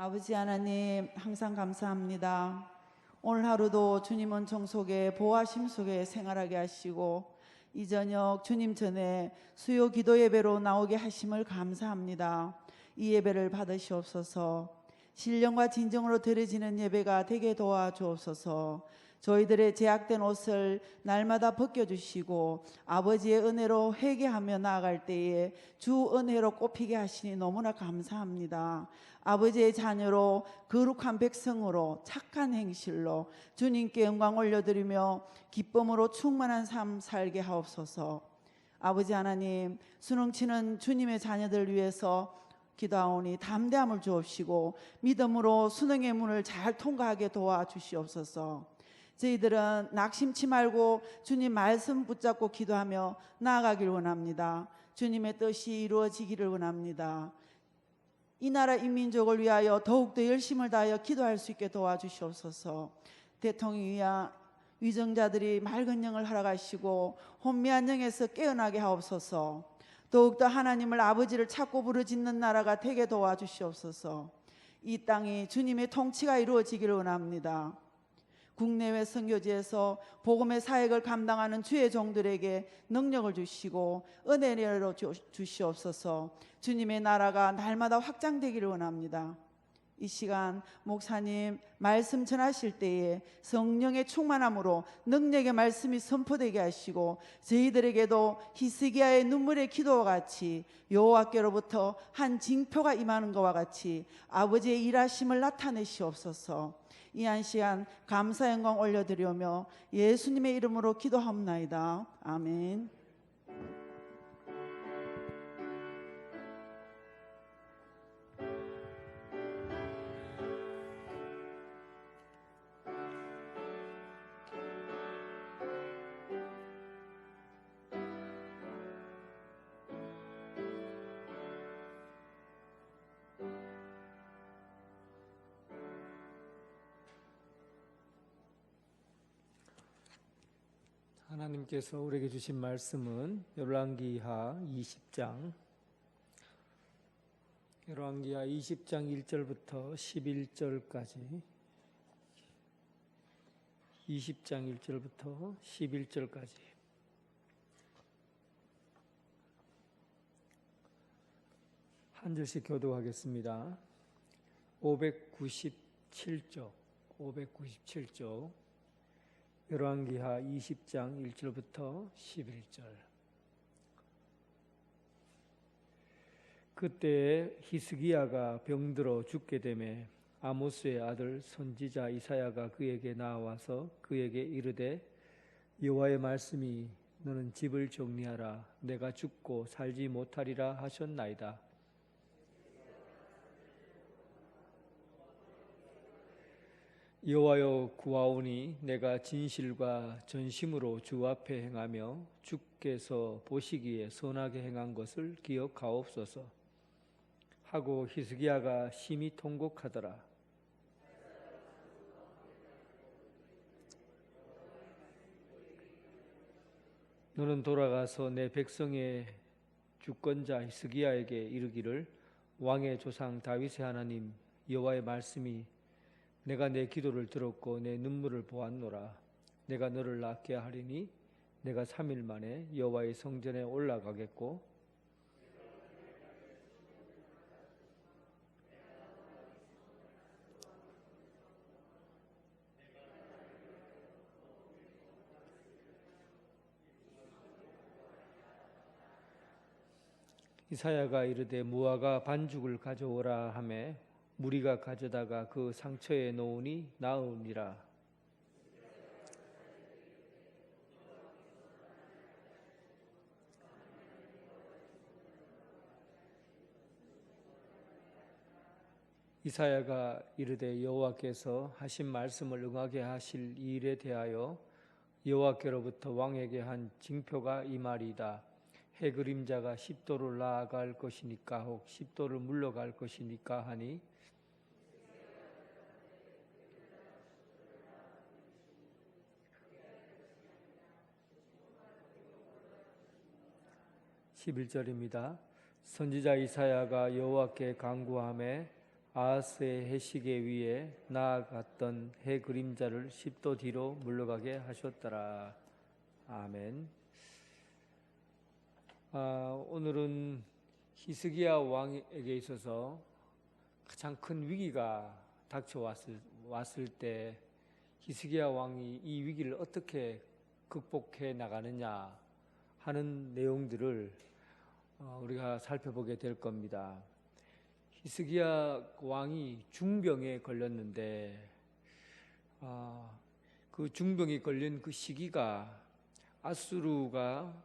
아버지 하나님, 항상 감사합니다. 오늘 하루도 주님 은총 속에 보호하심 속에 생활하게 하시고 이 저녁 주님 전에 수요 기도 예배로 나오게 하심을 감사합니다. 이 예배를 받으시옵소서. 신령과 진정으로 드려지는 예배가 되게 도와주옵소서. 저희들의 제약된 옷을 날마다 벗겨주시고 아버지의 은혜로 회개하며 나아갈 때에 주 은혜로 꼽히게 하시니 너무나 감사합니다. 아버지의 자녀로 거룩한 백성으로 착한 행실로 주님께 영광 올려드리며 기쁨으로 충만한 삶 살게 하옵소서. 아버지 하나님, 수능치는 주님의 자녀들 위해서 기도하오니 담대함을 주옵시고 믿음으로 수능의 문을 잘 통과하게 도와주시옵소서. 저희들은 낙심치 말고 주님 말씀 붙잡고 기도하며 나아가길 원합니다. 주님의 뜻이 이루어지기를 원합니다. 이 나라 인민족을 위하여 더욱더 열심을 다하여 기도할 수 있게 도와주시옵소서. 대통령이야 위정자들이 맑은 영을 허락하시고 혼미한 영에서 깨어나게 하옵소서. 더욱더 하나님을 아버지를 찾고 부르짖는 나라가 되게 도와주시옵소서. 이 땅이 주님의 통치가 이루어지기를 원합니다. 국내외 선교지에서 복음의 사역을 감당하는 주의 종들에게 능력을 주시고 은혜를 주시옵소서. 주님의 나라가 날마다 확장되기를 원합니다. 이 시간 목사님 말씀 전하실 때에 성령의 충만함으로 능력의 말씀이 선포되게 하시고 저희들에게도 히스기야의 눈물의 기도와 같이 여호와께로부터 한 징표가 임하는 것과 같이 아버지의 일하심을 나타내시옵소서. 이 한 시간 감사 영광 올려드리며 예수님의 이름으로 기도합나이다. 아멘. 하나님께서 우리에게 주신 말씀은 열왕기하 20장 1절부터 11절까지 20장 1절부터 11절까지 한 절씩 교독하겠습니다. 597쪽 열왕기하 20장 1절부터 11절. 그때에 히스기야가 병들어 죽게 되매 아모스의 아들 선지자 이사야가 그에게 나와서 그에게 이르되 여호와의 말씀이 너는 집을 정리하라 내가 죽고 살지 못하리라 하셨나이다. 여호와여 구하오니 내가 진실과 전심으로 주 앞에 행하며 주께서 보시기에 선하게 행한 것을 기억하옵소서 하고 히스기야가 심히 통곡하더라. 너는 돌아가서 내 백성의 주권자 히스기야에게 이르기를 왕의 조상 다윗의 하나님 여호와의 말씀이 내가 내 기도를 들었고 내 눈물을 보았노라. 내가 너를 낫게 하리니 내가 3일 만에 여호와의 성전에 올라가겠고 이사야가 이르되 무화과 반죽을 가져오라 하매 무리가 가져다가 그 상처에 놓으니 나으니라. 이사야가 이르되 여호와께서 하신 말씀을 응하게 하실 이 일에 대하여 여호와께로부터 왕에게 한 징표가 이 말이다. 해 그림자가 10도를 나아갈 것이니까 혹 10도를 물러갈 것이니까 하니 11절입니다. 선지자 이사야가 여호와께 간구하매 아하스의 해시계 위에 나아갔던 해 그림자를 10도 뒤로 물러가게 하셨더라. 아멘. 오늘은 히스기야 왕에게 있어서 가장 큰 위기가 닥쳐왔을 때 히스기야 왕이 이 위기를 어떻게 극복해 나가느냐 하는 내용들을 우리가 살펴보게 될 겁니다. 히스기야 왕이 중병에 걸렸는데 그 중병에 걸린 그 시기가 아수르가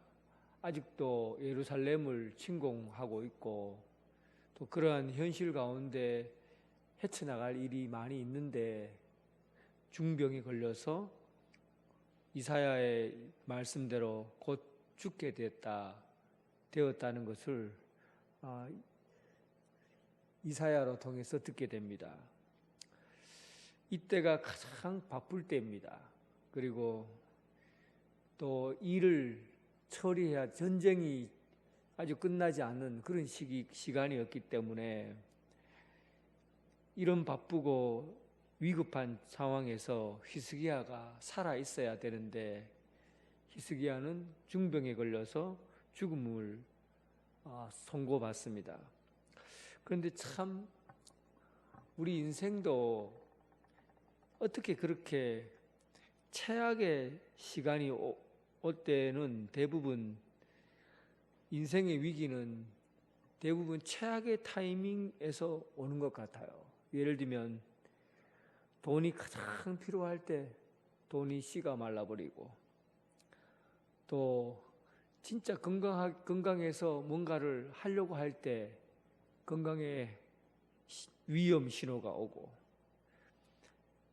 아직도 예루살렘을 침공하고 있고 또 그러한 현실 가운데 헤쳐나갈 일이 많이 있는데 중병에 걸려서 이사야의 말씀대로 곧 죽게 되었다는 것을 이사야로 통해서 듣게 됩니다. 이때가 가장 바쁠 때입니다. 그리고 또 일을 처리해야 전쟁이 아주 끝나지 않은 그런 시간이었기 때문에 이런 바쁘고 위급한 상황에서 히스기야가 살아 있어야 되는데 히스기야는 중병에 걸려서 죽음을 선고받습니다. 그런데 참 우리 인생도 어떻게 그렇게 최악의 시간이 올 때는 대부분 인생의 위기는 대부분 최악의 타이밍에서 오는 것 같아요. 예를 들면 돈이 가장 필요할 때 돈이 씨가 말라버리고 또 진짜 건강해서 뭔가를 하려고 할 때 건강에 위험 신호가 오고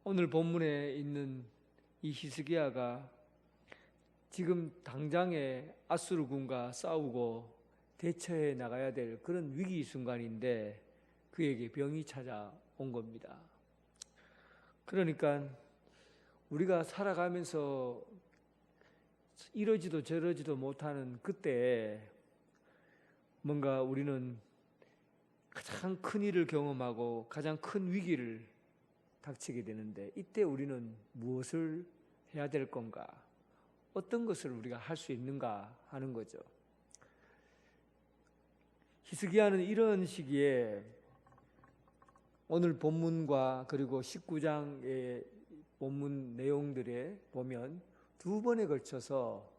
오늘 본문에 있는 이 히스기야가 지금 당장에 아수르군과 싸우고 대처해 나가야 될 그런 위기 순간인데 그에게 병이 찾아온 겁니다. 그러니까 우리가 살아가면서 이러지도 저러지도 못하는 그때 뭔가 우리는 가장 큰 일을 경험하고 가장 큰 위기를 닥치게 되는데 이때 우리는 무엇을 해야 될 건가? 어떤 것을 우리가 할 수 있는가 하는 거죠. 히스기야는 이런 시기에 오늘 본문과 그리고 19장의 본문 내용들에 보면 두 번에 걸쳐서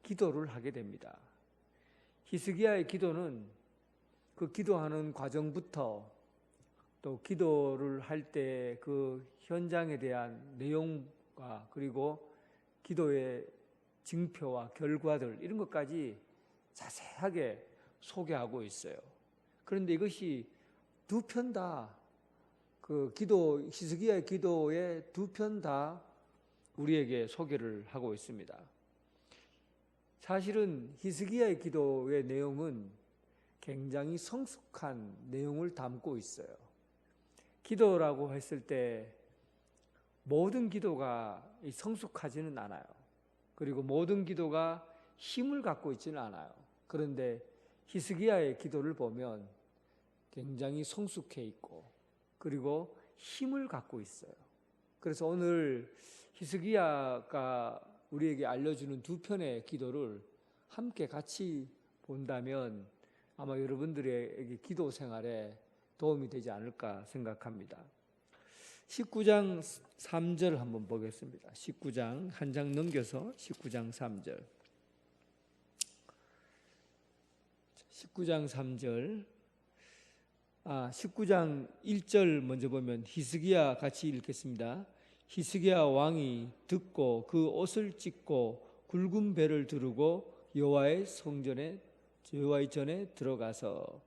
기도를 하게 됩니다. 히스기야의 기도는 그 기도하는 과정부터 또 기도를 할 때 그 현장에 대한 내용과 그리고 기도의 징표와 결과들 이런 것까지 자세하게 소개하고 있어요. 그런데 이것이 두 편 다 그 히스기야의 기도의 두 편 다 우리에게 소개를 하고 있습니다. 사실은 히스기야의 기도의 내용은 굉장히 성숙한 내용을 담고 있어요. 기도라고 했을 때 모든 기도가 성숙하지는 않아요. 그리고 모든 기도가 힘을 갖고 있지는 않아요. 그런데 히스기야의 기도를 보면 굉장히 성숙해 있고 그리고 힘을 갖고 있어요. 그래서 오늘 히스기야가 우리에게 알려주는 두 편의 기도를 함께 같이 본다면 아마 여러분들의 기도 생활에 도움이 되지 않을까 생각합니다. 19장 3절 한번 보겠습니다. 19장 한 장 넘겨서 19장 3절. 19장 3절. 19장 1절 먼저 보면 히스기야 같이 읽겠습니다. 히스기야 왕이 듣고 그 옷을 찢고 굵은 배를 두르고 여호와의 전에 들어가서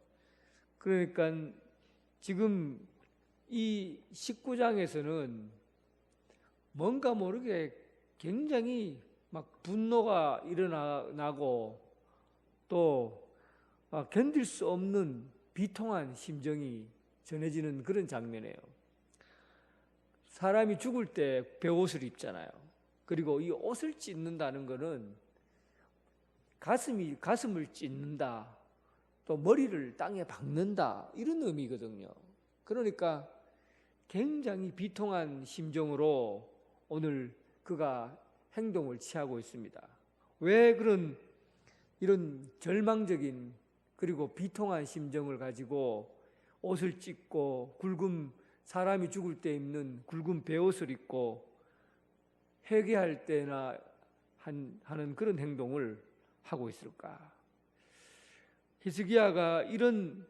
그러니까 지금 이 19장에서는 뭔가 모르게 굉장히 막 분노가 일어나고 또 견딜 수 없는 비통한 심정이 전해지는 그런 장면이에요. 사람이 죽을 때 베옷을 입잖아요. 그리고 이 옷을 찢는다는 것은 가슴을 찢는다, 또 머리를 땅에 박는다 이런 의미거든요. 그러니까 굉장히 비통한 심정으로 오늘 그가 행동을 취하고 있습니다. 왜 이런 절망적인 그리고 비통한 심정을 가지고 옷을 찢고 사람이 죽을 때 입는 굵은 베옷을 입고 회개할 때나 하는 그런 행동을 하고 있을까? 히스기야가 이런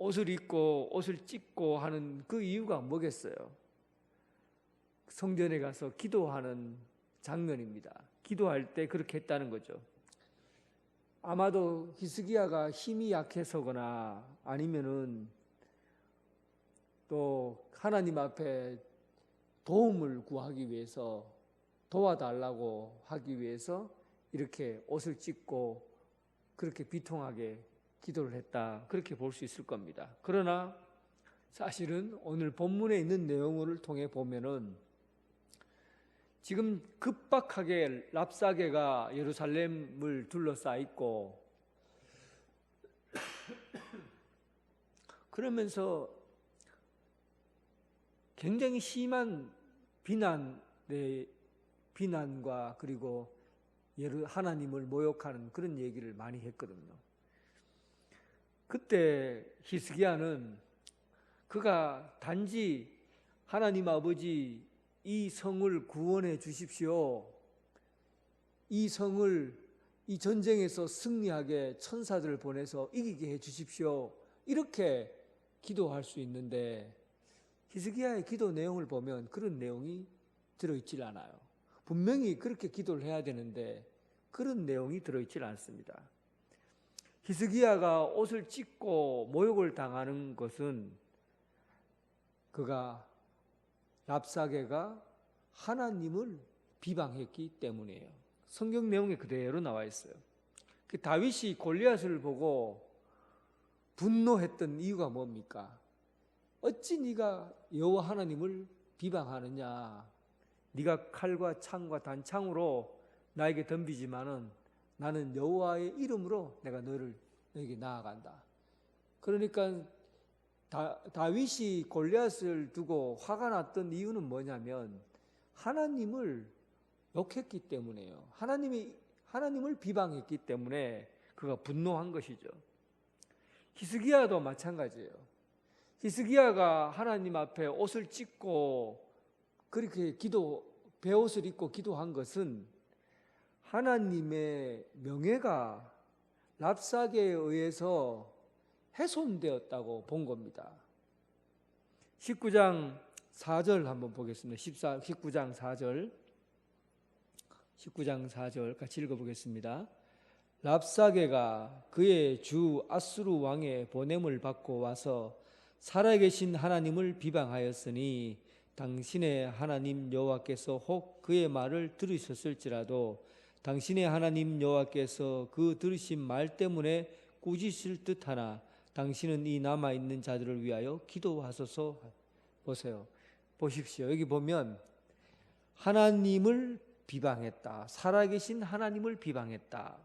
옷을 입고 옷을 찢고 하는 그 이유가 뭐겠어요? 성전에 가서 기도하는 장면입니다. 기도할 때 그렇게 했다는 거죠. 아마도 히스기야가 힘이 약해서거나 아니면은 또 하나님 앞에 도움을 구하기 위해서 도와달라고 하기 위해서 이렇게 옷을 찢고 그렇게 비통하게 기도를 했다. 그렇게 볼 수 있을 겁니다. 그러나 사실은 오늘 본문에 있는 내용을 통해 보면은 지금 급박하게 랍사게가 예루살렘을 둘러싸 있고 그러면서 굉장히 심한 비난과 그리고 하나님을 모욕하는 그런 얘기를 많이 했거든요. 그때 히스기야는 그가 단지 하나님 아버지 이 성을 구원해 주십시오. 이 성을 이 전쟁에서 승리하게 천사들을 보내서 이기게 해 주십시오. 이렇게 기도할 수 있는데 히스기야의 기도 내용을 보면 그런 내용이 들어있질 않아요. 분명히 그렇게 기도를 해야 되는데 그런 내용이 들어있질 않습니다. 히스기야가 옷을 찢고 모욕을 당하는 것은 그가 랍사게가 하나님을 비방했기 때문이에요. 성경 내용에 그대로 나와 있어요. 다윗이 골리앗을 보고 분노했던 이유가 뭡니까? 어찌 네가 여호와 하나님을 비방하느냐? 네가 칼과 창과 단창으로 나에게 덤비지만은 나는 여호와의 이름으로 내가 너에게 나아간다. 그러니까 다윗이 골리앗을 두고 화가 났던 이유는 뭐냐면 하나님을 욕했기 때문이에요. 하나님을 비방했기 때문에 그가 분노한 것이죠. 히스기야도 마찬가지예요. 히스기야가 하나님 앞에 옷을 찢고 그렇게 베옷을 입고 기도한 것은 하나님의 명예가 랍사게에 의해서 훼손되었다고 본 겁니다. 19장 4절 한번 보겠습니다. 19장 4절 같이 읽어보겠습니다. 랍사게가 그의 주 아수르 왕의 보냄을 받고 와서 살아계신 하나님을 비방하였으니 당신의 하나님 여호와께서 혹 그의 말을 들으셨을지라도 당신의 하나님 여호와께서 그 들으신 말 때문에 꾸짖으실 듯하나 당신은 이 남아있는 자들을 위하여 기도하소서. 보십시오. 여기 보면 하나님을 비방했다. 살아계신 하나님을 비방했다.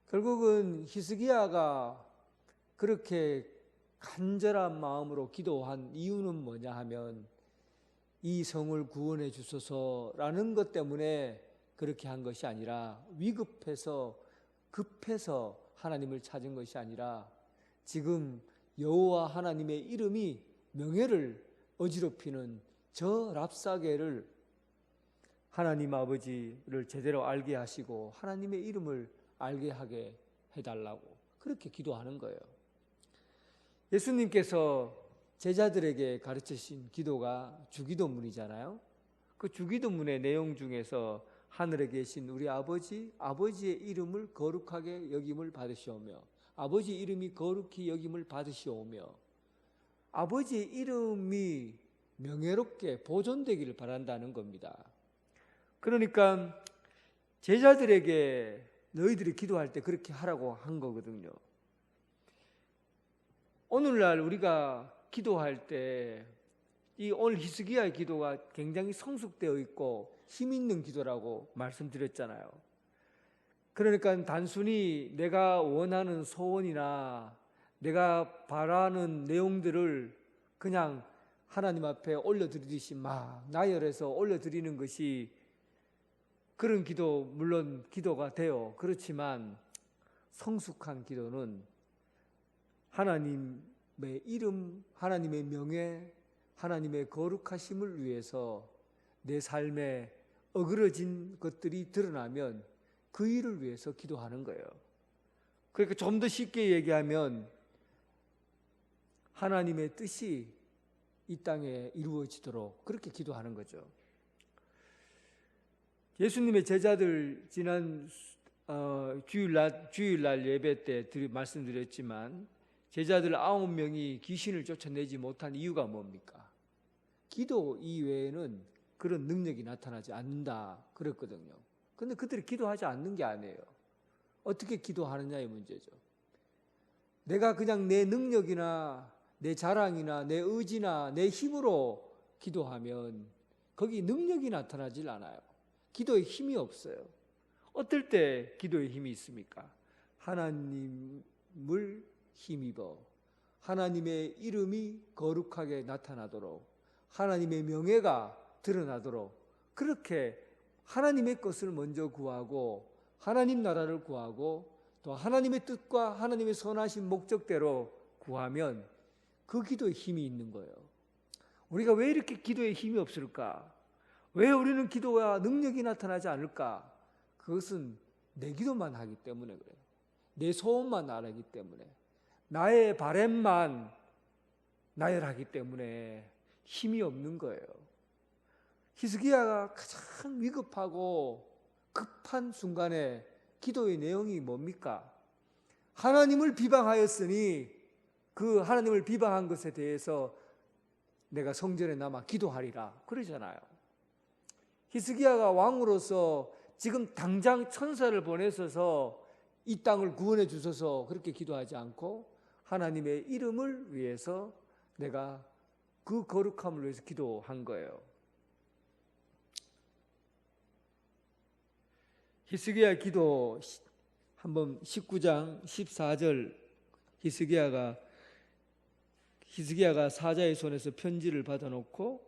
결국은 히스기야가 그렇게 간절한 마음으로 기도한 이유는 뭐냐 하면 이 성을 구원해 주소서라는 것 때문에 그렇게 한 것이 아니라 급해서 하나님을 찾은 것이 아니라 지금 여호와 하나님의 이름이 명예를 어지럽히는 저 랍사게를 하나님 아버지를 제대로 알게 하시고 하나님의 이름을 알게 하게 해달라고 그렇게 기도하는 거예요. 예수님께서 제자들에게 가르치신 기도가 주기도문이잖아요. 그 주기도문의 내용 중에서 하늘에 계신 우리 아버지의 이름을 거룩하게 여김을 받으시오며 아버지 이름이 거룩히 여김을 받으시오며 아버지의 이름이 명예롭게 보존되기를 바란다는 겁니다. 그러니까 제자들에게 너희들이 기도할 때 그렇게 하라고 한 거거든요. 오늘날 우리가 기도할 때 이 오늘 히스기야의 기도가 굉장히 성숙되어 있고 힘 있는 기도라고 말씀드렸잖아요. 그러니까 단순히 내가 원하는 소원이나 내가 바라는 내용들을 그냥 하나님 앞에 올려드리듯이 막 나열해서 올려드리는 것이 그런 기도, 물론 기도가 돼요. 그렇지만 성숙한 기도는 하나님의 이름, 하나님의 명예, 하나님의 거룩하심을 위해서 내 삶에 어그러진 것들이 드러나면 그 일을 위해서 기도하는 거예요. 그러니까 좀 더 쉽게 얘기하면 하나님의 뜻이 이 땅에 이루어지도록 그렇게 기도하는 거죠. 예수님의 제자들 지난 주일날 예배 때 말씀드렸지만 제자들 9명이 귀신을 쫓아내지 못한 이유가 뭡니까? 기도 이외에는 그런 능력이 나타나지 않는다 그랬거든요. 근데 그들이 기도하지 않는 게 아니에요. 어떻게 기도하느냐의 문제죠. 내가 그냥 내 능력이나 내 자랑이나 내 의지나 내 힘으로 기도하면 거기 능력이 나타나질 않아요. 기도에 힘이 없어요. 어떨 때 기도에 힘이 있습니까? 하나님을 힘입어 하나님의 이름이 거룩하게 나타나도록 하나님의 명예가 드러나도록 그렇게 하나님의 것을 먼저 구하고 하나님 나라를 구하고 또 하나님의 뜻과 하나님의 선하신 목적대로 구하면 그 기도에 힘이 있는 거예요. 우리가 왜 이렇게 기도에 힘이 없을까? 왜 우리는 기도와 능력이 나타나지 않을까? 그것은 내 기도만 하기 때문에 그래요. 내 소원만 나르기 때문에 나의 바램만 나열하기 때문에 힘이 없는 거예요. 히스기야가 가장 위급하고 급한 순간에 기도의 내용이 뭡니까? 하나님을 비방하였으니 그 하나님을 비방한 것에 대해서 내가 성전에 남아 기도하리라 그러잖아요. 히스기야가 왕으로서 지금 당장 천사를 보내셔서 이 땅을 구원해 주셔서 그렇게 기도하지 않고 하나님의 이름을 위해서 내가 그 거룩함을 위해서 기도한 거예요. 히스기야 기도 한번 19장 14절 히스기야가 사자의 손에서 편지를 받아놓고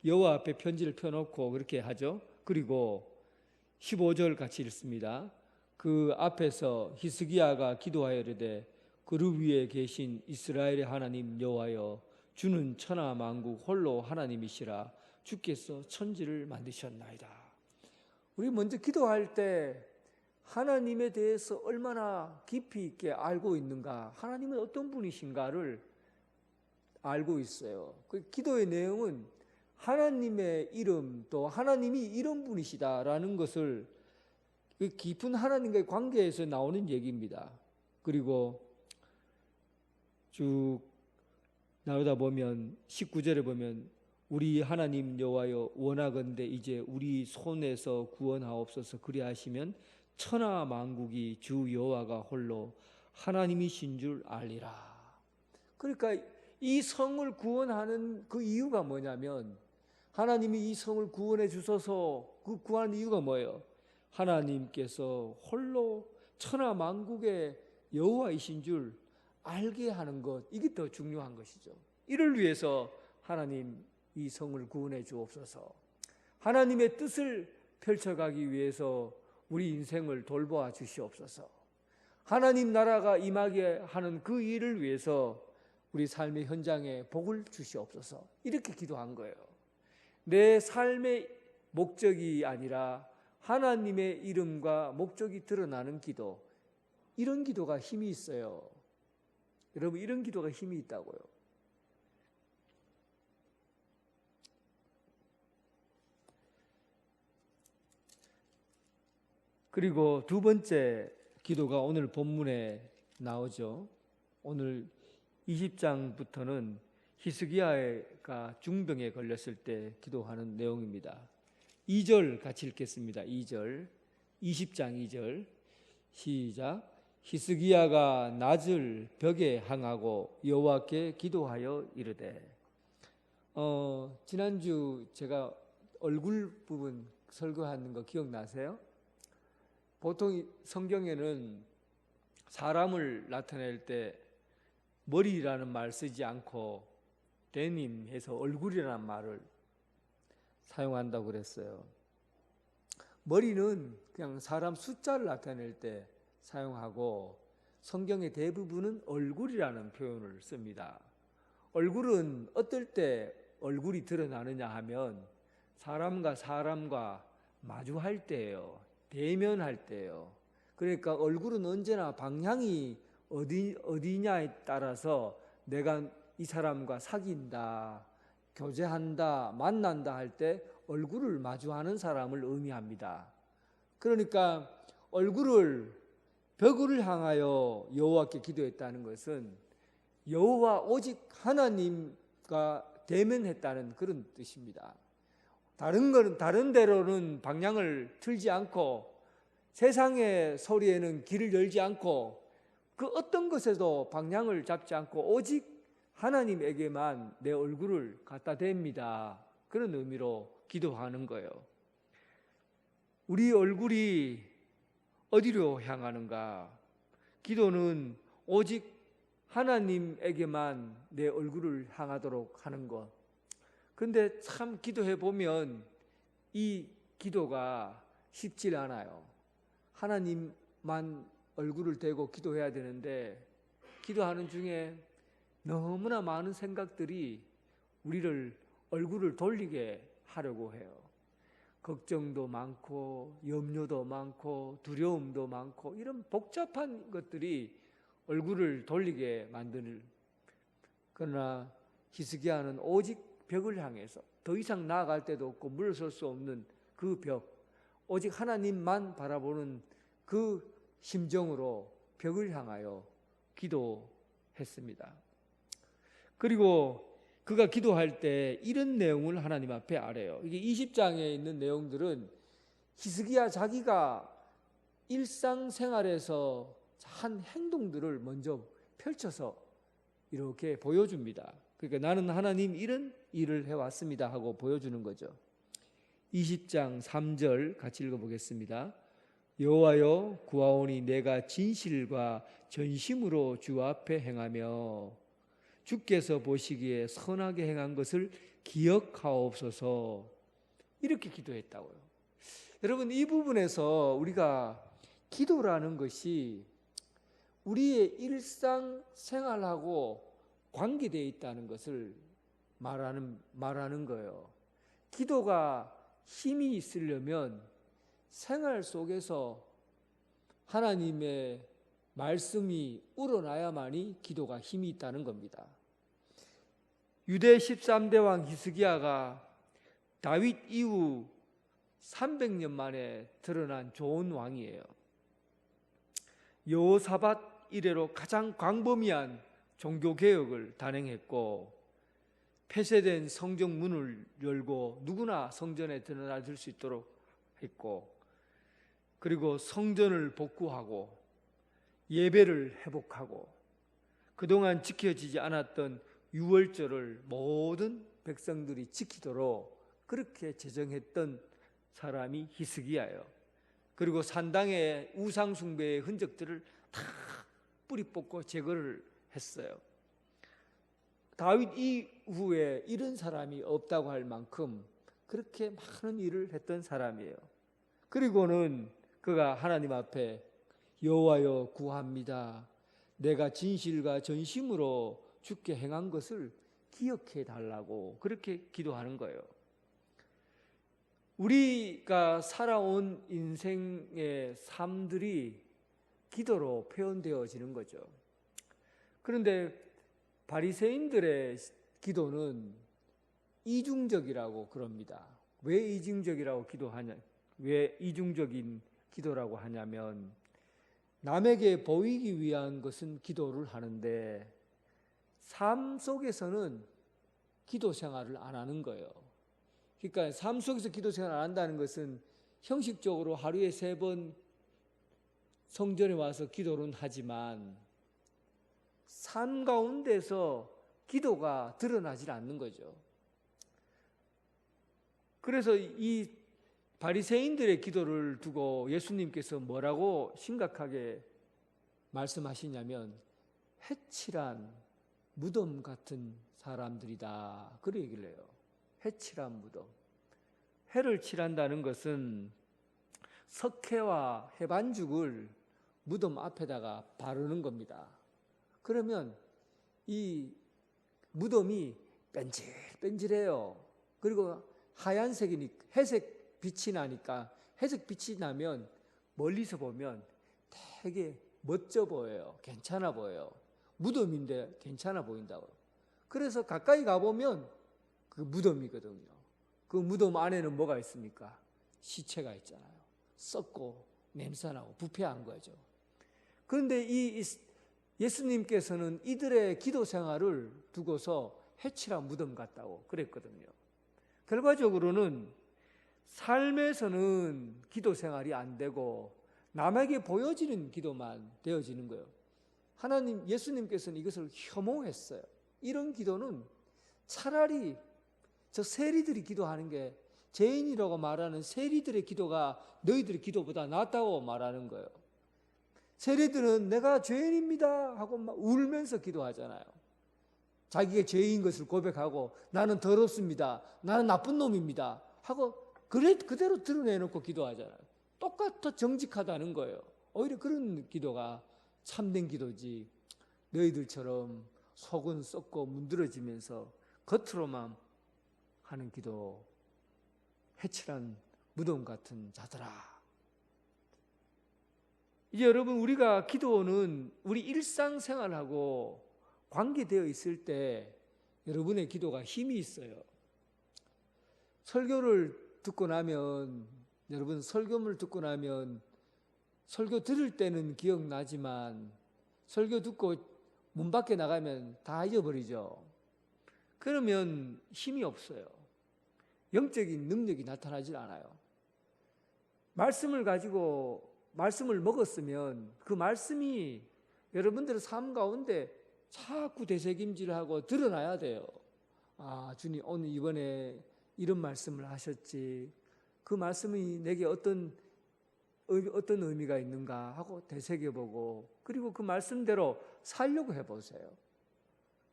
여호와 앞에 편지를 펴놓고 그렇게 하죠. 그리고 15절 같이 읽습니다. 그 앞에서 히스기야가 기도하여 이르되 그룹 위에 계신 이스라엘의 하나님 여호와여 주는 천하 만국 홀로 하나님이시라 주께서 천지를 만드셨나이다. 우리 먼저 기도할 때 하나님에 대해서 얼마나 깊이 있게 알고 있는가, 하나님은 어떤 분이신가를 알고 있어요. 그 기도의 내용은 하나님의 이름 또 하나님이 이런 분이시다라는 것을 그 깊은 하나님과의 관계에서 나오는 얘기입니다. 그리고 쭉 나오다 보면 19절에 보면 우리 하나님 여호와여 원하건대 이제 우리 손에서 구원하옵소서 그리하시면 천하 만국이 주 여호와가 홀로 하나님이신 줄 알리라. 그러니까 이 성을 구원하는 그 이유가 뭐냐면 하나님이 이 성을 구원해 주셔서 그 구하는 이유가 뭐예요? 하나님께서 홀로 천하 만국의 여호와이신 줄 알게 하는 것, 이게 더 중요한 것이죠. 이를 위해서 하나님 이 성을 구원해 주옵소서. 하나님의 뜻을 펼쳐가기 위해서 우리 인생을 돌보아 주시옵소서. 하나님 나라가 임하게 하는 그 일을 위해서 우리 삶의 현장에 복을 주시옵소서. 이렇게 기도한 거예요. 내 삶의 목적이 아니라 하나님의 이름과 목적이 드러나는 기도, 이런 기도가 힘이 있어요. 여러분, 이런 기도가 힘이 있다고요. 그리고 두 번째 기도가 오늘 본문에 나오죠. 오늘 20장부터는 히스기야가 중병에 걸렸을 때 기도하는 내용입니다. 2절 같이 읽겠습니다. 2절, 20장 2절 시작. 히스기야가 낮을 벽에 항하고 여호와께 기도하여 이르되. 지난주 제가 얼굴 부분 설교하는 거 기억나세요? 보통 성경에는 사람을 나타낼 때 머리라는 말 쓰지 않고 데님해서 얼굴이라는 말을 사용한다고 그랬어요. 머리는 그냥 사람 숫자를 나타낼 때 사용하고 성경의 대부분은 얼굴이라는 표현을 씁니다. 얼굴은 어떨 때 얼굴이 드러나느냐 하면 사람과 사람과 마주할 때예요. 대면할 때예요. 그러니까 얼굴은 언제나 방향이 어디냐에 따라서 내가 이 사람과 사귄다, 교제한다, 만난다 할 때 얼굴을 마주하는 사람을 의미합니다. 그러니까 얼굴을 벽을 향하여 여호와께 기도했다는 것은 여호와 오직 하나님과 대면했다는 그런 뜻입니다. 다른 데로는 방향을 틀지 않고 세상의 소리에는 길을 열지 않고 그 어떤 것에도 방향을 잡지 않고 오직 하나님에게만 내 얼굴을 갖다 댑니다. 그런 의미로 기도하는 거예요. 우리 얼굴이 어디로 향하는가? 기도는 오직 하나님에게만 내 얼굴을 향하도록 하는 것. 그런데 참 기도해 보면 이 기도가 쉽지 않아요. 하나님만 얼굴을 대고 기도해야 되는데 기도하는 중에 너무나 많은 생각들이 우리를 얼굴을 돌리게 하려고 해요. 걱정도 많고 염려도 많고 두려움도 많고 이런 복잡한 것들이 얼굴을 돌리게 만드는. 그러나 히스기야는 오직 벽을 향해서 더 이상 나아갈 데도 없고 물러설 수 없는 그 벽, 오직 하나님만 바라보는 그 심정으로 벽을 향하여 기도했습니다. 그리고 그가 기도할 때 이런 내용을 하나님 앞에 아뢰요. 이게 20장에 있는 내용들은 히스기야 자기가 일상생활에서 한 행동들을 먼저 펼쳐서 이렇게 보여줍니다. 그러니까 나는 하나님 이런 일을 해왔습니다 하고 보여주는 거죠. 20장 3절 같이 읽어보겠습니다. 여호와여 구하오니 내가 진실과 전심으로 주 앞에 행하며 주께서 보시기에 선하게 행한 것을 기억하옵소서. 이렇게 기도했다고요. 여러분, 이 부분에서 우리가 기도라는 것이 우리의 일상생활하고 관계되어 있다는 것을 말하는 거예요. 기도가 힘이 있으려면 생활 속에서 하나님의 말씀이 우러나야만이 기도가 힘이 있다는 겁니다. 유대 13대 왕 히스기야가 다윗 이후 300년 만에 드러난 좋은 왕이에요. 여호사밧 이래로 가장 광범위한 종교개혁을 단행했고 폐쇄된 성전 문을 열고 누구나 성전에 드러날 수 있도록 했고, 그리고 성전을 복구하고 예배를 회복하고 그동안 지켜지지 않았던 유월절을 모든 백성들이 지키도록 그렇게 제정했던 사람이 히스기야예요. 그리고 산당의 우상 숭배의 흔적들을 다 뿌리 뽑고 제거를 했어요. 다윗 이후에 이런 사람이 없다고 할 만큼 그렇게 많은 일을 했던 사람이에요. 그리고는 그가 하나님 앞에 여호와여 구합니다. 내가 진실과 전심으로 주께 행한 것을 기억해 달라고 그렇게 기도하는 거예요. 우리가 살아온 인생의 삶들이 기도로 표현되어지는 거죠. 그런데 바리새인들의 기도는 이중적이라고 그럽니다. 왜 이중적이라고 기도하냐? 왜 이중적인 기도라고 하냐면 남에게 보이기 위한 것은 기도를 하는데 삶 속에서는 기도 생활을 안 하는 거예요. 그러니까 삶 속에서 기도 생활을 안 한다는 것은 형식적으로 하루에 3번 성전에 와서 기도는 하지만 삶 가운데서 기도가 드러나질 않는 거죠. 그래서 이 바리새인들의 기도를 두고 예수님께서 뭐라고 심각하게 말씀하시냐면 해칠한 무덤 같은 사람들이다. 그런 얘기를 해요. 해칠한 무덤. 해를 칠한다는 것은 석회와 해반죽을 무덤 앞에다가 바르는 겁니다. 그러면 이 무덤이 뺀질뺀질해요. 그리고 하얀색이니 회색 빛이 나니까, 회색 빛이 나면 멀리서 보면 되게 멋져 보여요. 괜찮아 보여요. 무덤인데 괜찮아 보인다고. 그래서 가까이 가보면 그 무덤이거든요. 그 무덤 안에는 뭐가 있습니까? 시체가 있잖아요. 썩고 냄새나고 부패한 거죠. 그런데 이 예수님께서는 이들의 기도 생활을 두고서 해칠한 무덤 같다고 그랬거든요. 결과적으로는 삶에서는 기도 생활이 안 되고 남에게 보여지는 기도만 되어지는 거예요. 예수님께서는 이것을 혐오했어요. 이런 기도는 차라리 저 세리들이 기도하는 게, 죄인이라고 말하는 세리들의 기도가 너희들의 기도보다 낫다고 말하는 거예요. 세리들은 내가 죄인입니다 하고 막 울면서 기도하잖아요. 자기가 죄인 것을 고백하고 나는 더럽습니다, 나는 나쁜 놈입니다 하고 그대로 드러내놓고 기도하잖아요. 똑같아 정직하다는 거예요. 오히려 그런 기도가 참된 기도지, 너희들처럼 속은 썩고 문드러지면서 겉으로만 하는 기도, 해칠한 무덤 같은 자들아. 이제 여러분, 우리가 기도는 우리 일상생활하고 관계되어 있을 때 여러분의 기도가 힘이 있어요. 설교를 듣고 나면, 여러분 설교를 듣고 나면 설교 들을 때는 기억나지만 설교 듣고 문 밖에 나가면 다 잊어버리죠. 그러면 힘이 없어요. 영적인 능력이 나타나질 않아요. 말씀을 가지고 말씀을 먹었으면 그 말씀이 여러분들의 삶 가운데 자꾸 되새김질하고 드러나야 돼요. 아, 주님 오늘 이번에 이런 말씀을 하셨지, 그 말씀이 내게 어떤 의미가 있는가 하고 되새겨보고, 그리고 그 말씀대로 살려고 해보세요.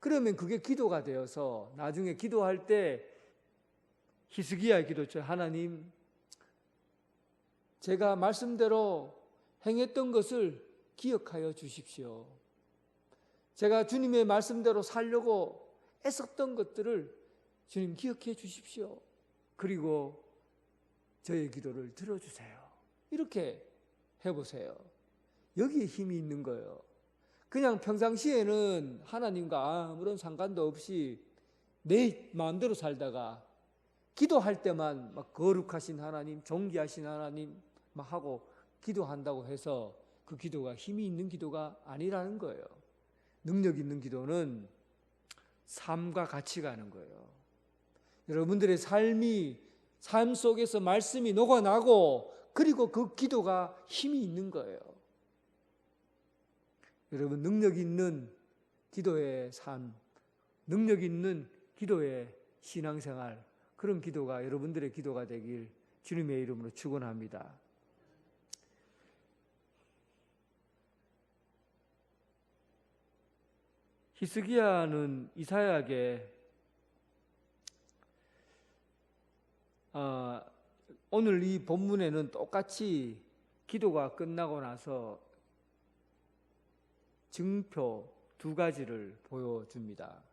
그러면 그게 기도가 되어서 나중에 기도할 때 히스기야의 기도처럼, 하나님 제가 말씀대로 행했던 것을 기억하여 주십시오. 제가 주님의 말씀대로 살려고 애썼던 것들을 주님 기억해 주십시오. 그리고 저의 기도를 들어주세요. 이렇게 해보세요. 여기에 힘이 있는 거예요. 그냥 평상시에는 하나님과 아무런 상관도 없이 내 마음대로 살다가 기도할 때만 막 거룩하신 하나님, 존귀하신 하나님 막 하고 기도한다고 해서 그 기도가 힘이 있는 기도가 아니라는 거예요. 능력 있는 기도는 삶과 같이 가는 거예요. 여러분들의 삶 속에서 말씀이 녹아나고, 그리고 그 기도가 힘이 있는 거예요. 여러분, 능력 있는 기도의 삶, 능력 있는 기도의 신앙생활, 그런 기도가 여러분들의 기도가 되길 주님의 이름으로 축원합니다. 히스기야는 이사야에게 오늘 이 본문에는 똑같이 기도가 끝나고 나서 증표 두 가지를 보여줍니다.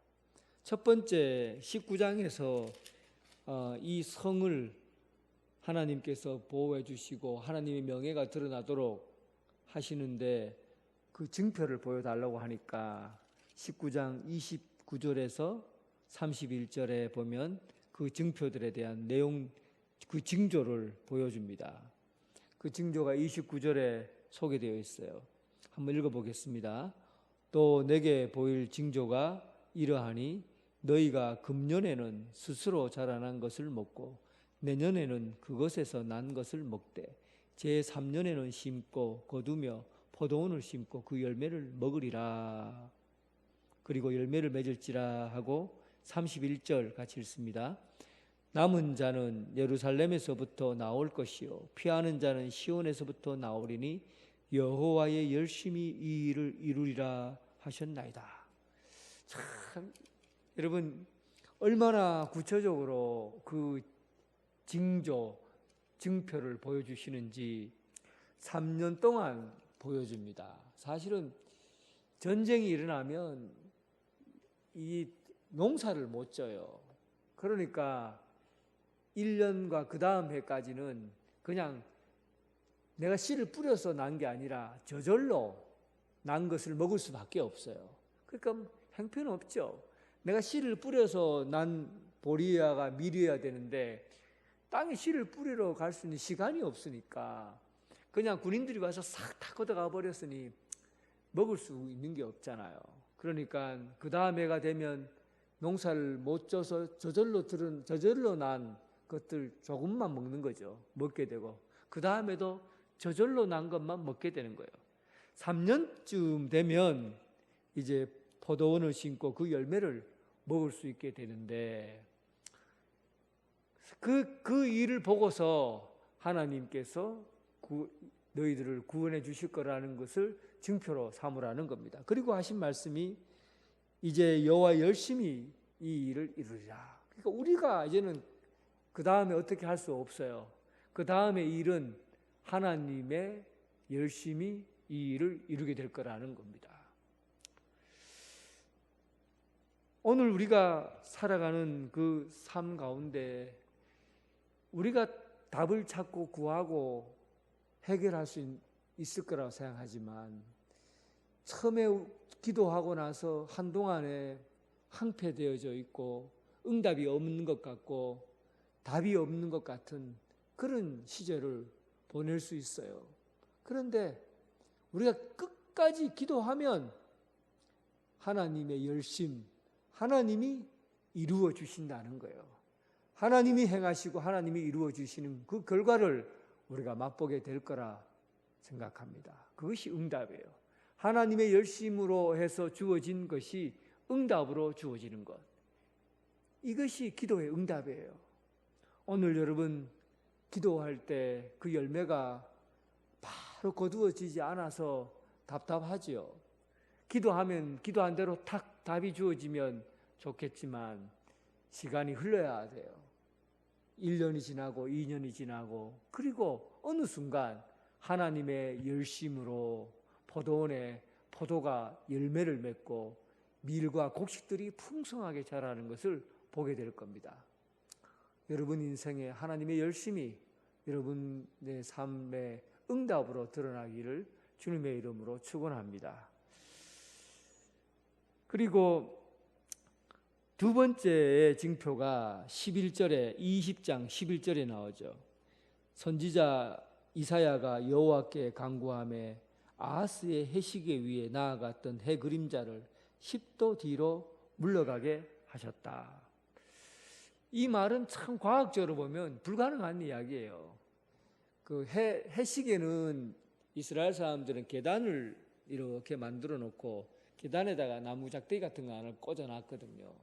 첫 번째 19장에서 이 성을 하나님께서 보호해 주시고 하나님의 명예가 드러나도록 하시는데 그 증표를 보여달라고 하니까 19장 29절에서 31절에 보면 그 증표들에 대한 내용, 그 징조를 보여줍니다. 그 징조가 29절에 소개되어 있어요. 한번 읽어보겠습니다. 또 내게 보일 징조가 이러하니 너희가 금년에는 스스로 자라난 것을 먹고 내년에는 그것에서 난 것을 먹되 제3년에는 심고 거두며 포도원을 심고 그 열매를 먹으리라. 그리고 열매를 맺을지라 하고 31절 같이 읽습니다. 남은 자는 예루살렘에서부터 나올 것이요 피하는 자는 시온에서부터 나오리니 여호와의 열심히 이 일을 이루리라 하셨나이다. 참 여러분 얼마나 구체적으로 그 증표를 보여주시는지 3년 동안 보여줍니다. 사실은 전쟁이 일어나면 이 농사를 못 져요. 그러니까 1년과 그 다음 해까지는 그냥 내가 씨를 뿌려서 난 게 아니라 저절로 난 것을 먹을 수밖에 없어요. 그러니까 형편없죠. 내가 씨를 뿌려서 난 보리야가 미리어야 되는데 땅에 씨를 뿌리러 갈 수 있는 시간이 없으니까 그냥 군인들이 와서 싹 다 걷어가 버렸으니 먹을 수 있는 게 없잖아요. 그러니까 그 다음 해가 되면 농사를 못 져서 저절로 난 것들 조금만 먹는 거죠. 먹게 되고 그 다음에도 저절로 난 것만 먹게 되는 거예요. 3년쯤 되면 이제 포도원을 심고 그 열매를 먹을 수 있게 되는데 그 일을 보고서 하나님께서 너희들을 구원해 주실 거라는 것을 증표로 삼으라는 겁니다. 그리고 하신 말씀이 이제 여호와 열심히 이 일을 이루리라. 그러니까 우리가 이제는 그 다음에 어떻게 할 수 없어요. 그 다음에 일은 하나님의 열심히 이 일을 이루게 될 거라는 겁니다. 오늘 우리가 살아가는 그 삶 가운데 우리가 답을 찾고 구하고 해결할 수 있을 거라고 생각하지만 처음에 기도하고 나서 한동안에 항폐되어져 있고 응답이 없는 것 같고 답이 없는 것 같은 그런 시절을 보낼 수 있어요. 그런데 우리가 끝까지 기도하면 하나님의 열심, 하나님이 이루어 주신다는 거예요. 하나님이 행하시고 하나님이 이루어 주시는 그 결과를 우리가 맛보게 될 거라 생각합니다. 그것이 응답이에요. 하나님의 열심으로 해서 주어진 것이 응답으로 주어지는 것. 이것이 기도의 응답이에요. 오늘 여러분 기도할 때 그 열매가 바로 거두어지지 않아서 답답하지요. 기도하면 기도한 대로 탁 답이 주어지면 좋겠지만 시간이 흘러야 돼요. 1년이 지나고 2년이 지나고 그리고 어느 순간 하나님의 열심으로 포도원에 포도가 열매를 맺고 밀과 곡식들이 풍성하게 자라는 것을 보게 될 겁니다. 여러분 인생에 하나님의 열심이 여러분의 삶의 응답으로 드러나기를 주님의 이름으로 축원합니다. 그리고 두 번째의 징표가 11절에 20장 11절에 나오죠. 선지자 이사야가 여호와께 간구하며 아하스의 해시계 위에 나아갔던 해 그림자를 10도 뒤로 물러가게 하셨다. 이 말은 참 과학적으로 보면 불가능한 이야기예요. 그 해시계는 이스라엘 사람들은 계단을 이렇게 만들어 놓고 계단에다가 나무 작대기 같은 거 하나 꽂아 놨거든요.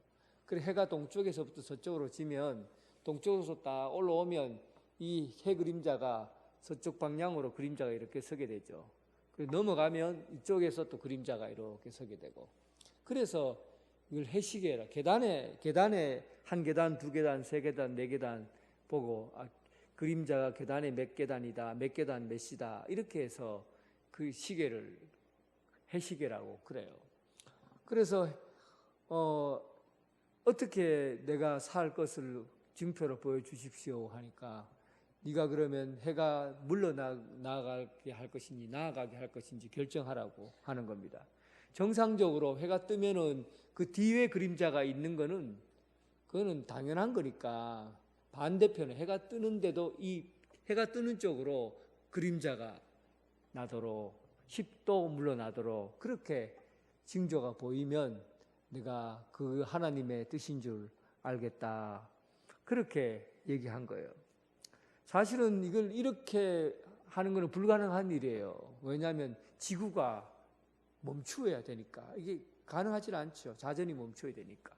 그래 해가 동쪽에서부터 서쪽으로 지면 동쪽에서 딱 올라오면 이 해 그림자가 서쪽 방향으로 그림자가 이렇게 서게 되죠. 그리고 넘어가면 이쪽에서 또 그림자가 이렇게 서게 되고. 그래서 이걸 해시계라. 계단에 한 계단, 두 계단, 세 계단, 네 계단 보고 그림자가 계단에 몇 계단이다, 몇 계단 몇 시다 이렇게 해서 그 시계를 해시계라고 그래요. 그래서 어떻게 내가 살 것을 증표로 보여주십시오 하니까 네가 그러면 해가 물러나가게 할 것인지 나아가게 할 것인지 결정하라고 하는 겁니다. 정상적으로 해가 뜨면은 그 뒤에 그림자가 있는 거는 그거는 당연한 거니까 반대편에 해가 뜨는데도 이 해가 뜨는 쪽으로 그림자가 나도록 10도 물러나도록 그렇게 징조가 보이면 내가 그 하나님의 뜻인 줄 알겠다. 그렇게 얘기한 거예요. 사실은 이걸 이렇게 하는 것은 불가능한 일이에요. 왜냐하면 지구가 멈추어야 되니까. 이게 가능하지 않죠. 자전이 멈춰야 되니까.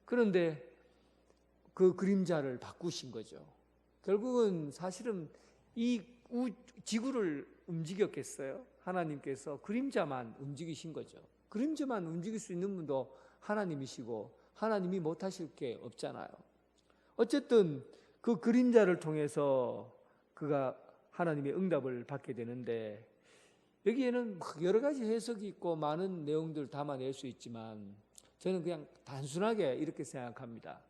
그런데 그 그림자를 바꾸신 거죠. 결국은 사실은 이 지구를 움직였겠어요? 하나님께서 그림자만 움직이신 거죠. 그림자만 움직일 수 있는 분도 하나님이시고 하나님이 못하실 게 없잖아요. 어쨌든 그 그림자를 통해서 그가 하나님의 응답을 받게 되는데, 여기에는 막 여러 가지 해석이 있고 많은 내용들을 담아낼 수 있지만 저는 그냥 단순하게 이렇게 생각합니다.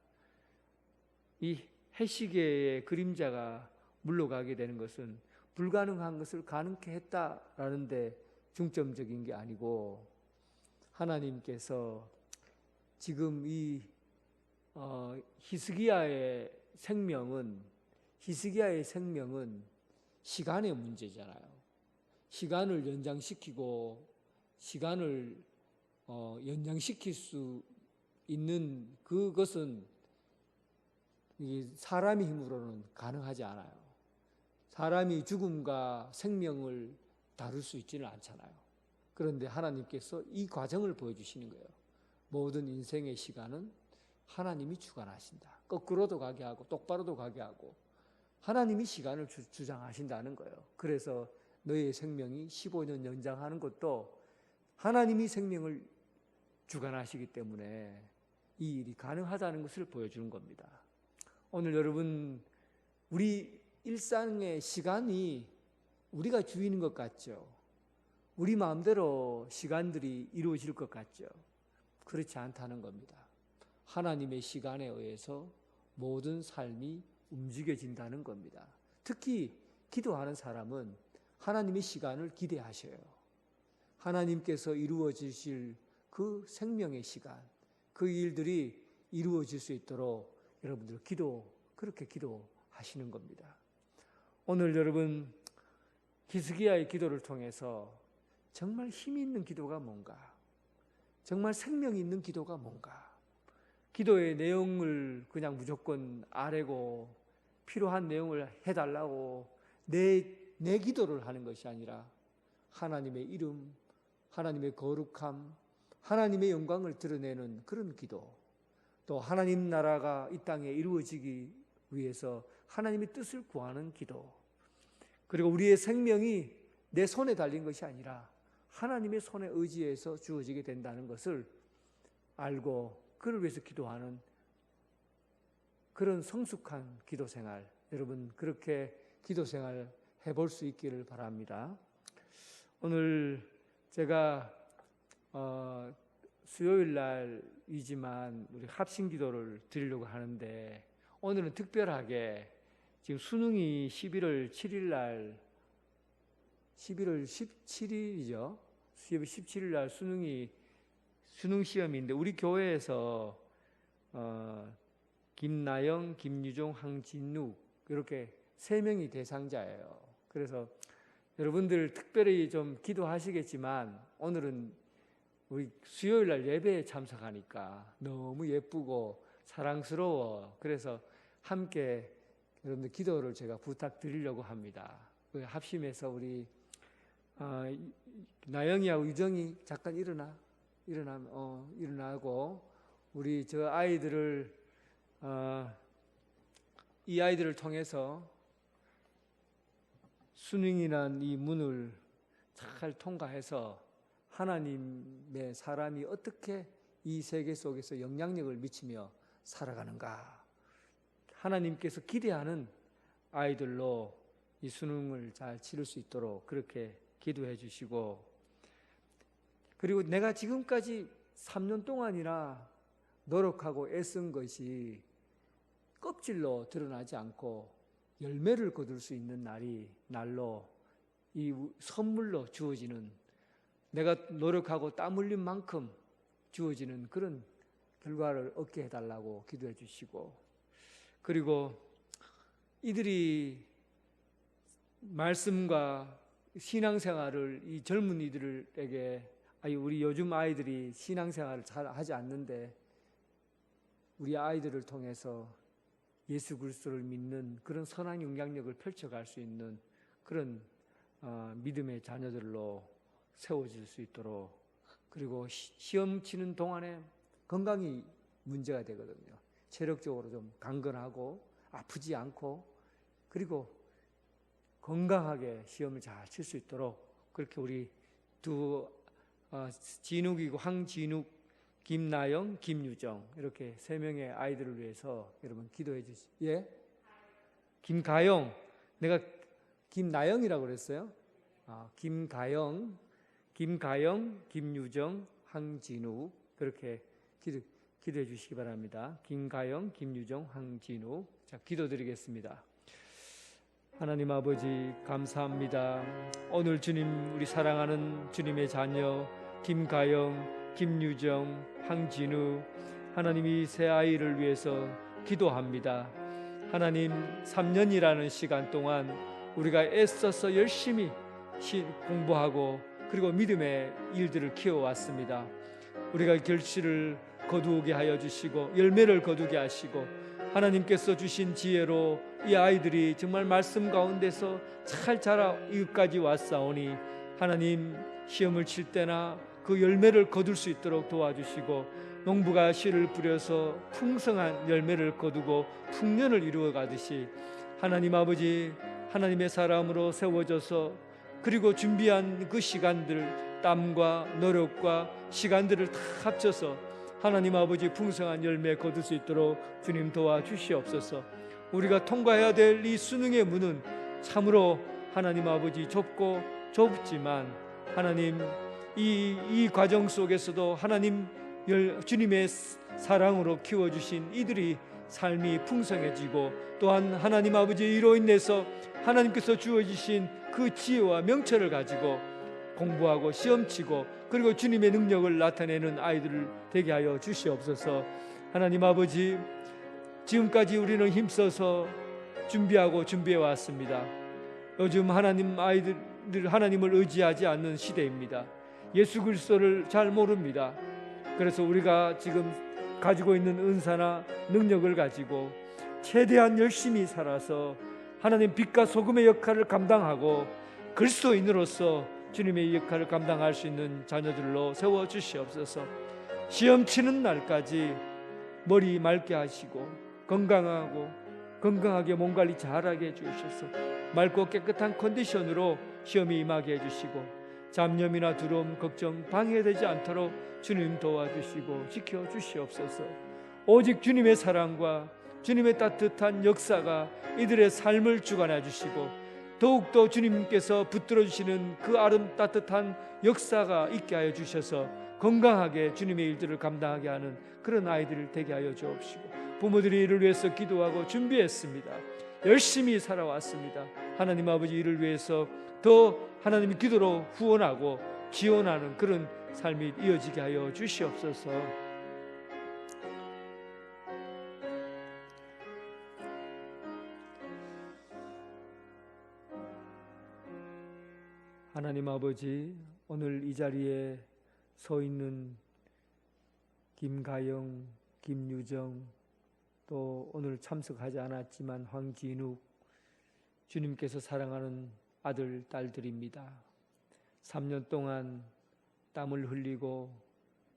이 해시계의 그림자가 물러가게 되는 것은 불가능한 것을 가능케 했다라는 데 중점적인 게 아니고, 하나님께서 지금 이 히스기야의 생명은 시간의 문제잖아요. 시간을 연장시키고 시간을 연장시킬 수 있는 그것은 이 사람의 힘으로는 가능하지 않아요. 사람이 죽음과 생명을 다룰 수 있지는 않잖아요. 그런데 하나님께서 이 과정을 보여주시는 거예요. 모든 인생의 시간은 하나님이 주관하신다. 거꾸로도 가게 하고 똑바로도 가게 하고 하나님이 시간을 주장하신다는 거예요. 그래서 너의 생명이 15년 연장하는 것도 하나님이 생명을 주관하시기 때문에 이 일이 가능하다는 것을 보여주는 겁니다. 오늘 여러분, 우리 일상의 시간이 우리가 주인인 것 같죠? 우리 마음대로 시간들이 이루어질 것 같죠? 그렇지 않다는 겁니다. 하나님의 시간에 의해서 모든 삶이 움직여진다는 겁니다. 특히 기도하는 사람은 하나님의 시간을 기대하셔요. 하나님께서 이루어지실 그 생명의 시간, 그 일들이 이루어질 수 있도록 여러분들 그렇게 기도하시는 겁니다. 오늘 여러분, 히스기야의 기도를 통해서 정말 힘이 있는 기도가 뭔가, 정말 생명이 있는 기도가 뭔가, 기도의 내용을 그냥 무조건 아뢰고 필요한 내용을 해달라고 내 기도를 하는 것이 아니라 하나님의 이름, 하나님의 거룩함, 하나님의 영광을 드러내는 그런 기도, 또 하나님 나라가 이 땅에 이루어지기 위해서 하나님의 뜻을 구하는 기도, 그리고 우리의 생명이 내 손에 달린 것이 아니라 하나님의 손에 의지해서 주어지게 된다는 것을 알고 그를 위해서 기도하는 그런 성숙한 기도 생활, 여러분 그렇게 기도 생활 해볼 수 있기를 바랍니다. 오늘 제가 수요일 날이지만 우리 합심 기도를 드리려고 하는데, 오늘은 특별하게 지금 수능이 11월 7일 날, 11월 17일이죠. 11월 17일 날 수능 시험인데, 우리 교회에서 김나영, 김유종, 황진욱 이렇게 3명이 대상자예요. 그래서 여러분들 특별히 좀 기도하시겠지만 오늘은 우리 수요일 날 예배에 참석하니까 너무 예쁘고 사랑스러워. 그래서 함께 여러분들 기도를 제가 부탁드리려고 합니다. 합심해서 우리 나영이하고 유정이 잠깐 일어나고 우리 저 아이들을 이 아이들을 통해서 수능이란 이 문을 잘 통과해서 하나님의 사람이 어떻게 이 세계 속에서 영향력을 미치며 살아가는가, 하나님께서 기대하는 아이들로 이 수능을 잘 치를 수 있도록 그렇게 기도해 주시고, 그리고 내가 지금까지 3년 동안이나 노력하고 애쓴 것이 껍질로 드러나지 않고 열매를 거둘 수 있는 날로 이 선물로 주어지는, 내가 노력하고 땀 흘린 만큼 주어지는 그런 결과를 얻게 해달라고 기도해 주시고, 그리고 이들이 말씀과 신앙생활을 이 젊은이들에게, 우리 요즘 아이들이 신앙생활을 잘 하지 않는데 우리 아이들을 통해서 예수 그리스도를 믿는 그런 선한 영향력을 펼쳐갈 수 있는 그런 믿음의 자녀들로 세워질 수 있도록, 그리고 시험 치는 동안에 건강이 문제가 되거든요. 체력적으로 좀 강건하고 아프지 않고, 그리고 건강하게 시험을 잘 칠 수 있도록 그렇게 우리 두 진욱이고 황진욱, 김나영, 김유정 이렇게 세 명의 아이들을 위해서 여러분 기도해 주시. 예? 김가영, 내가 김나영이라고 그랬어요. 김가영, 김유정, 황진욱 그렇게 기도해 주시기 바랍니다. 김가영, 김유정, 황진욱. 자, 기도드리겠습니다. 하나님 아버지 감사합니다. 오늘 주님, 우리 사랑하는 주님의 자녀 김가영, 김유정, 황진우 하나님이 새 아이를 위해서 기도합니다. 하나님 3년이라는 시간 동안 우리가 애써서 열심히 공부하고 그리고 믿음의 일들을 키워왔습니다. 우리가 결실을 거두게 하여 주시고 열매를 거두게 하시고 하나님께서 주신 지혜로 이 아이들이 정말 말씀 가운데서 잘 자라 이것까지 왔사오니 하나님 시험을 칠 때나 그 열매를 거둘 수 있도록 도와주시고 농부가 씨를 뿌려서 풍성한 열매를 거두고 풍년을 이루어 가듯이 하나님 아버지 하나님의 사람으로 세워져서 그리고 준비한 그 시간들 땀과 노력과 시간들을 다 합쳐서 하나님 아버지 풍성한 열매 거둘 수 있도록 주님 도와주시옵소서. 우리가 통과해야 될 이 수능의 문은 참으로 하나님 아버지 좁지만 하나님 이 과정 속에서도 하나님 주님의 사랑으로 키워주신 이들이 삶이 풍성해지고 또한 하나님 아버지 이로 인해서 하나님께서 주어주신 그 지혜와 명철을 가지고 공부하고 시험치고 그리고 주님의 능력을 나타내는 아이들을 되게 하여 주시옵소서. 하나님 아버지 지금까지 우리는 힘써서 준비해 왔습니다. 요즘 하나님 아이들 하나님을 의지하지 않는 시대입니다. 예수 그리스도를 잘 모릅니다. 그래서 우리가 지금 가지고 있는 은사나 능력을 가지고 최대한 열심히 살아서 하나님 빛과 소금의 역할을 감당하고 그리스도인으로서 주님의 역할을 감당할 수 있는 자녀들로 세워주시옵소서. 시험 치는 날까지 머리 맑게 하시고 건강하게 몸 관리 잘하게 해주셔서 맑고 깨끗한 컨디션으로 시험에 임하게 해주시고 잡념이나 두려움, 걱정, 방해되지 않도록 주님 도와주시고 지켜주시옵소서. 오직 주님의 사랑과 주님의 따뜻한 역사가 이들의 삶을 주관해 주시고 더욱더 주님께서 붙들어 주시는 그 따뜻한 역사가 있게 하여 주셔서 건강하게 주님의 일들을 감당하게 하는 그런 아이들을 되게 하여 주옵시고 부모들이 이를 위해서 기도하고 준비했습니다. 열심히 살아왔습니다. 하나님 아버지 이를 위해서 더 하나님의 기도로 후원하고 지원하는 그런 삶이 이어지게 하여 주시옵소서. 하나님 아버지 오늘 이 자리에 서 있는 김가영, 김유정 또 오늘 참석하지 않았지만 황진욱 주님께서 사랑하는 아들, 딸들입니다. 3년 동안 땀을 흘리고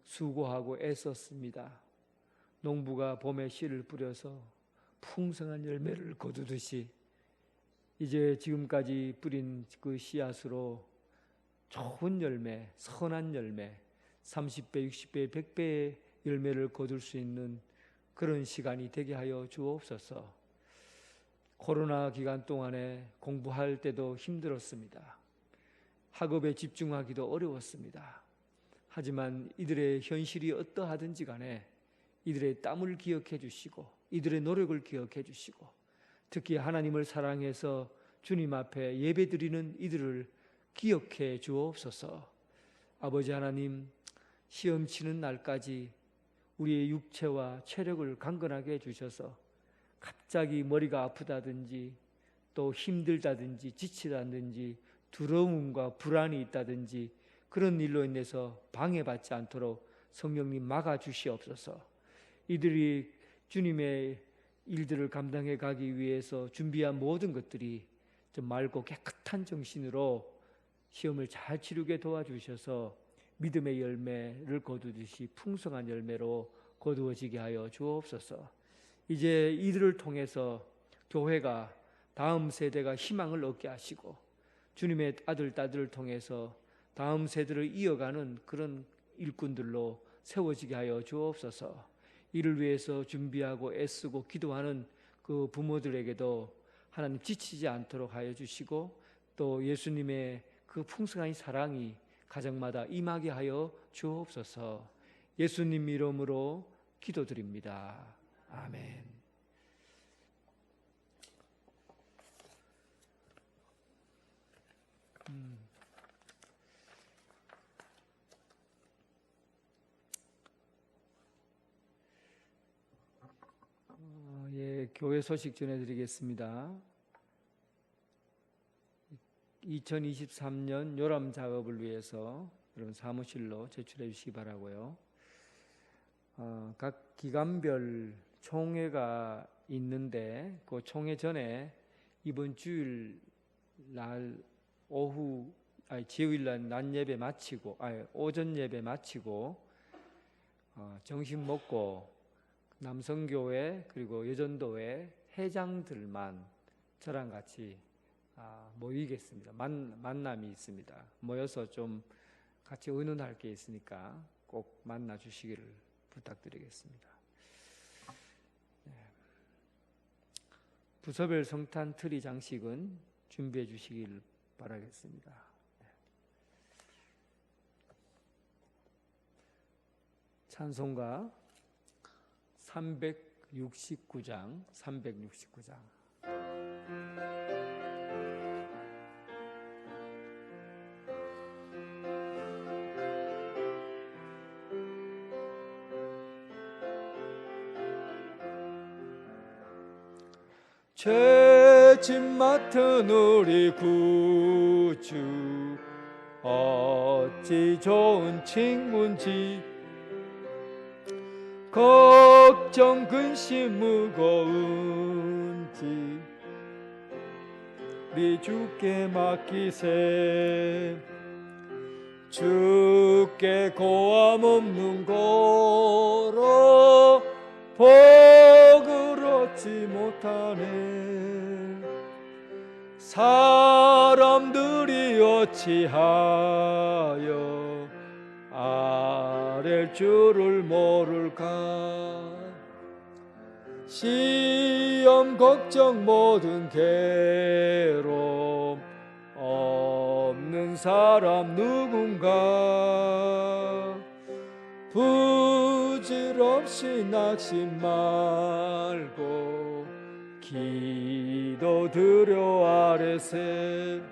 수고하고 애썼습니다. 농부가 봄에 씨를 뿌려서 풍성한 열매를 거두듯이 이제 지금까지 뿌린 그 씨앗으로 좋은 열매, 선한 열매 30배, 60배, 100배의 열매를 거둘 수 있는 그런 시간이 되게 하여 주옵소서. 코로나 기간 동안에 공부할 때도 힘들었습니다. 학업에 집중하기도 어려웠습니다. 하지만 이들의 현실이 어떠하든지 간에 이들의 땀을 기억해 주시고 이들의 노력을 기억해 주시고 특히 하나님을 사랑해서 주님 앞에 예배드리는 이들을 기억해 주옵소서. 아버지 하나님 시험 치는 날까지 우리의 육체와 체력을 강건하게 해주셔서 갑자기 머리가 아프다든지 또 힘들다든지 지치다든지 두려움과 불안이 있다든지 그런 일로 인해서 방해받지 않도록 성령님 막아주시옵소서. 이들이 주님의 일들을 감당해 가기 위해서 준비한 모든 것들이 좀 맑고 깨끗한 정신으로 시험을 잘 치르게 도와주셔서 믿음의 열매를 거두듯이 풍성한 열매로 거두어지게 하여 주옵소서. 이제 이들을 통해서 교회가 다음 세대가 희망을 얻게 하시고 주님의 아들, 딸들을 통해서 다음 세대를 이어가는 그런 일꾼들로 세워지게 하여 주옵소서. 이를 위해서 준비하고 애쓰고 기도하는 그 부모들에게도 하나님 지치지 않도록 하여 주시고, 또 예수님의 그 풍성한 사랑이 가정마다 임하게 하여 주옵소서. 예수님 이름으로 기도드립니다. 아멘. 교회 소식 전해드리겠습니다. 2023년 요람 작업을 위해서 여러분 사무실로 제출해 주시기 바라고요. 각 기관별 총회가 있는데 그 총회 전에 이번 주일 날 지요일 날 예배 마치고 오전 예배 마치고 점심 먹고 남성교회 그리고 여전도회 회장들만 저랑 같이 모이겠습니다. 만남이 있습니다. 모여서 좀 같이 의논할 게 있으니까 꼭 만나 주시기를 부탁드리겠습니다. 부서별 성탄 트리 장식은 준비해 주시길 바라겠습니다. 찬송가 369장 죄짐 맡은 우리 구주 어찌 좋은 친구인지 걱정 근심 무거운지 우리 주께 맡기세. 주께 고함 없는 고로 복을 얻지 못하네. 사람들이 어찌하여 아랠 줄을 모를까. 시험 걱정 모든 괴로움 없는 사람 누군가. 부질없이 낙심 말고 기도드려 아뢰세.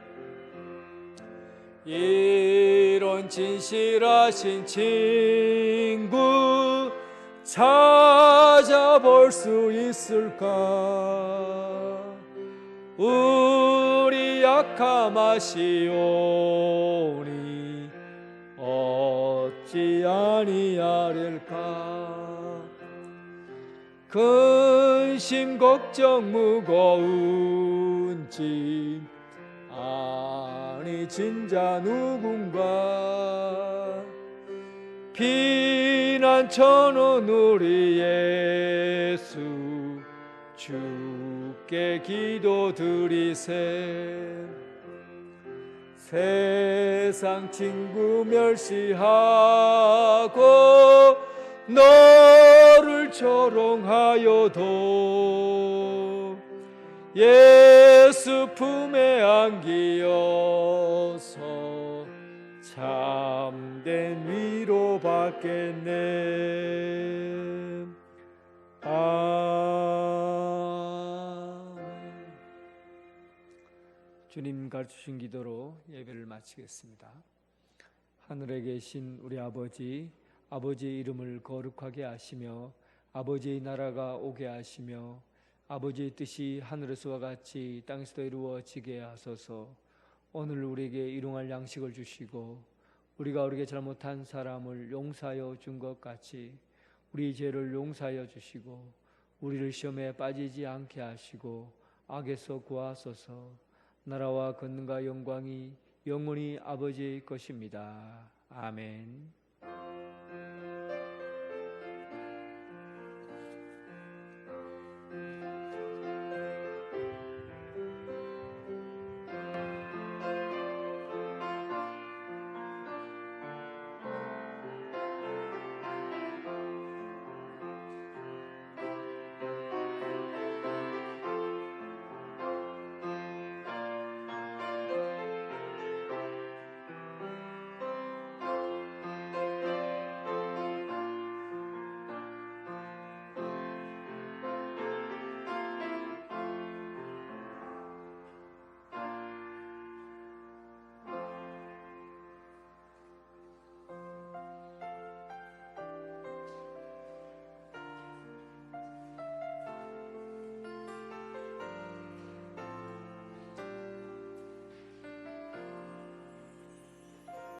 이런 진실하신 친구 찾아볼 수 있을까. 우리 약함하시오니 어찌 아니하릴까. 근심 걱정 무거운지 아니 진짜 누군가. 비난 쳐놓은 우리 예수 주께 기도드리세. 세상 친구 멸시하고 너를 조롱하여도 예수 품에 안기어서 참된 위로 받겠네. 아멘. 주님 가르치신 기도로 예배를 마치겠습니다. 하늘에 계신 우리 아버지, 아버지의 이름을 거룩하게 하시며 아버지의 나라가 오게 하시며 아버지의 뜻이 하늘에서와 같이 땅에서도 이루어지게 하소서. 오늘 우리에게 일용할 양식을 주시고 우리가 우리에게 잘못한 사람을 용서하여 준 것 같이 우리 죄를 용서하여 주시고 우리를 시험에 빠지지 않게 하시고 악에서 구하소서. 나라와 권능과 영광이 영원히 아버지의 것입니다. 아멘.